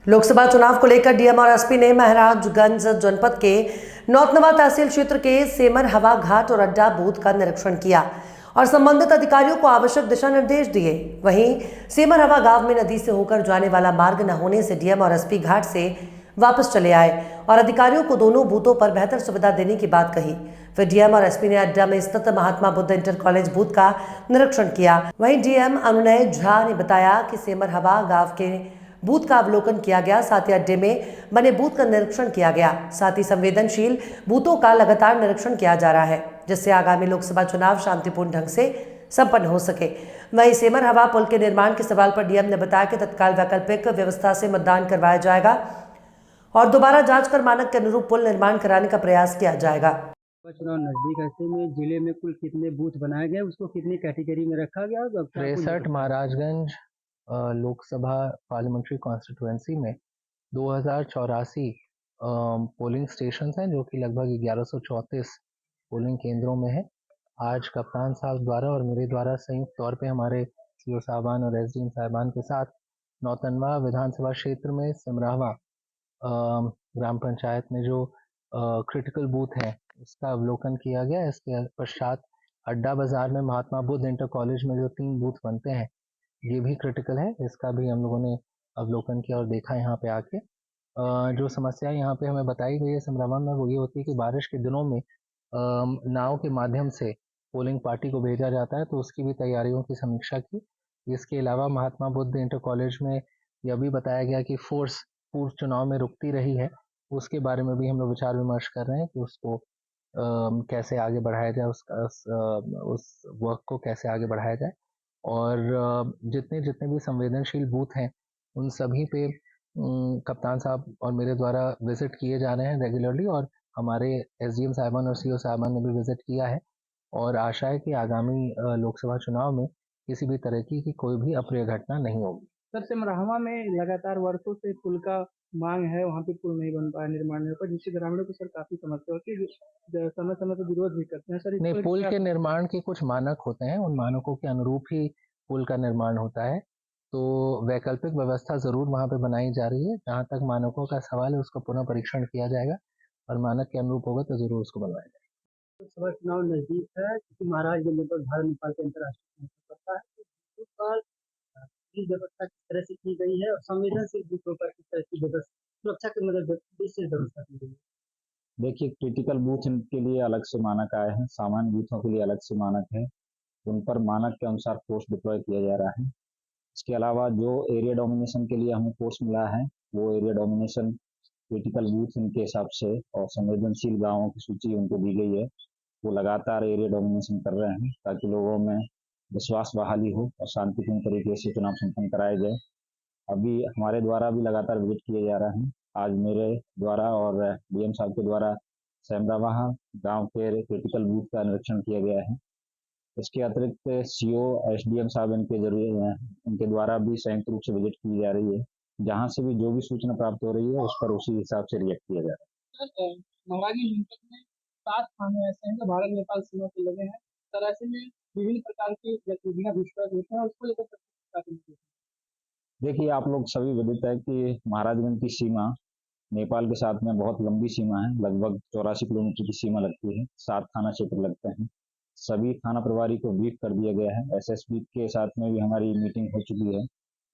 लोकसभा चुनाव को लेकर डीएम और एसपी ने महाराजगंज जनपद के नौतनवा तहसील क्षेत्र के सेमर हवा घाट और अड्डा बूथ का निरीक्षण किया और संबंधित अधिकारियों को आवश्यक दिशा निर्देश दिए। वहीं सेमर हवा गांव में नदी से होकर जाने वाला मार्ग न होने से डीएम और एसपी घाट से वापस चले आए और अधिकारियों को दोनों बूथों पर बेहतर सुविधा देने की बात कही। फिर डीएम और एसपी ने अड्डा में स्थित Mahatma Buddha inter college booth का निरीक्षण किया। वहीं डीएम अनुनय झा ने बताया कि सेमर हवा गांव के बूथ का अवलोकन किया गया, साथ ही अड्डे में बने बूथ का निरीक्षण किया गया। साथ ही संवेदनशील बूथों का लगातार निरीक्षण किया जा रहा है, जिससे आगामी लोकसभा चुनाव शांतिपूर्ण ढंग से संपन्न हो सके। वहीं सेमर हवा पुल के निर्माण के सवाल पर डीएम ने बताया कि तत्काल वैकल्पिक व्यवस्था से मतदान करवाया जाएगा और दोबारा जांच कर मानक के अनुरूप पुल निर्माण कराने का प्रयास किया जाएगा। चुनाव नजदीक ऐसे में जिले में कुल कितने बूथ बनाए गए, उसको कितनी कैटेगरी में रखा गया? 63 महाराजगंज लोकसभा पार्लियामेंट्री कॉन्स्टिट्यूएंसी में 2084 पोलिंग स्टेशन हैं, जो कि लगभग 1134 पोलिंग केंद्रों में है। आज कप्तान साहब द्वारा और मेरे द्वारा संयुक्त तौर पे हमारे सीओ साहबान और एसडीएम साहबान के साथ नौतनवा विधानसभा क्षेत्र में सिमरावा ग्राम पंचायत में जो क्रिटिकल बूथ है उसका अवलोकन किया गया। इसके पश्चात अड्डा बाजार में महात्मा बुद्ध इंटर कॉलेज में जो 3 बूथ बनते हैं ये भी क्रिटिकल है, इसका भी हम लोगों ने अवलोकन किया और देखा यहाँ पे आके। जो समस्या यहाँ पे हमें बताई गई है सिमरावा में वो ये होती है कि बारिश के दिनों में नाव के माध्यम से पोलिंग पार्टी को भेजा जाता है, तो उसकी भी तैयारियों की समीक्षा की। इसके अलावा महात्मा बुद्ध इंटर कॉलेज में यह भी बताया गया कि फोर्स पूर्व चुनाव में रुकती रही है, उसके बारे में भी हम लोग विचार विमर्श कर रहे हैं कि उसको कैसे आगे बढ़ाया जाए, उस वर्क को कैसे आगे बढ़ाया जाए। और जितने भी संवेदनशील बूथ हैं उन सभी पे कप्तान साहब और मेरे द्वारा विजिट किए जा रहे हैं रेगुलरली, और हमारे एसडीएम साहबान और सीओ साहबान ने भी विजिट किया है। और आशा है कि आगामी लोकसभा चुनाव में किसी भी तरह की कोई भी अप्रिय घटना नहीं होगी। सर, सिमरावा में लगातार वर्षों से पुल का मांग है, वहाँ पे पुल नहीं बन पाया, निर्माण नहीं हो पाया, जिससे ग्रामीणों को सर काफी समस्या होती है, समय समय पर विरोध भी करते हैं। सर, नहीं, पुल के निर्माण के कुछ मानक होते हैं, उन मानकों के अनुरूप ही पुल का निर्माण होता है, तो वैकल्पिक व्यवस्था जरूर वहाँ पे बनाई जा रही है। जहाँ तक मानकों का सवाल है उसका पुनः परीक्षण किया जाएगा और मानक के अनुरूप होगा तो जरूर उसको बनवाया जाएगा। लोकसभा चुनाव नजदीक है, क्योंकि महाराजगंज पर भारत नेपाल के अंतर्राष्ट्रीय पड़ता है, इस व्यवस्था किस तरह से की गई है और संवेदनशील बूथों पर किस तरह की सुरक्षा की मदद विशेष व्यवस्था की गई है? देखिए, क्रिटिकल बूथ के लिए अलग से मानक आए हैं, सामान्य बूथों के लिए अलग से मानक है, उन पर मानक के अनुसार फोर्स डिप्लॉय किया जा रहा है। इसके अलावा जो एरिया डोमिनेशन के लिए हमें फोर्स मिला है वो एरिया डोमिनेशन क्रिटिकल बूथ इनके हिसाब से और संवेदनशील गाँवों की सूची उनको दी गई है। वो लगातार एरिया डोमिनेशन कर रहे हैं ताकि लोगों में विश्वास बहाली हो और शांतिपूर्ण तरीके से चुनाव संपन्न कराए जाए। अभी हमारे द्वारा भी लगातार विजिट किए जा रहे हैं। आज मेरे द्वारा और डीएम साहब के द्वारा सेमरावा गांव के क्रिटिकल बूथ का निरीक्षण किया गया है। इसके अतिरिक्त सीओ एसडीएम साहब इनके द्वारा भी संयुक्त रूप से विजिट की जा रही है। जहां से भी जो भी सूचना प्राप्त हो रही है उस पर उसी हिसाब से रिएक्ट किया जा रहा है। महाराजगंज जनपद में 7 थाने ऐसे हैं जो भारत नेपाल सीमा से लगे हैं, तर ऐसे में विभिन्न प्रकार की गतिविधियां दुष्प्रभाव होते हैं, उसको लेकर देखिए, आप लोग सभी विदित है कि महाराजगंज की सीमा नेपाल के साथ में बहुत लंबी सीमा है, लगभग 84 किलोमीटर की सीमा लगती है। 7 थाना क्षेत्र लगते हैं। सभी थाना प्रभारी को ब्रीफ कर दिया गया है। एसएसपी के साथ में भी हमारी मीटिंग हो चुकी है,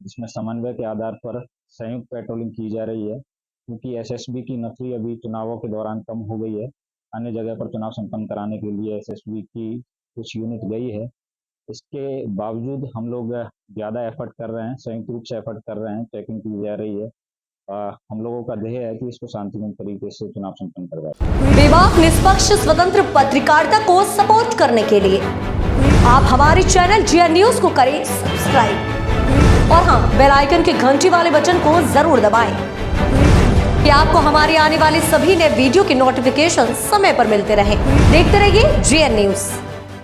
जिसमें समन्वय के आधार पर संयुक्त पेट्रोलिंग की जा रही है, क्योंकि एसएसबी की नफरी अभी चुनावों के दौरान कम हो गई है। अन्य जगह पर चुनाव संपन्न कराने के लिए एसएसबी की कुछ यूनिट गई है। इसके बावजूद हम लोग ज़्यादा एफर्ट कर रहे हैं, संयुक्त रूप से एफर्ट कर रहे हैं, चेकिंग की जा रही है। हम लोगों का ध्येय है कि इसको शांतिपूर्ण तरीके से चुनाव संपन्न करवाएं। बेबाक निष्पक्ष स्वतंत्र पत्रकारिता को सपोर्ट करने के लिए आप हमारे चैनल जीएन न्यूज को करें सब्सक्राइब और हाँ, बेल आइकन के घंटी वाले बटन को जरूर दबाएं कि आपको हमारे आने वाले सभी नए वीडियो के नोटिफिकेशन समय पर मिलते रहे। देखते रहिए जीएन न्यूज।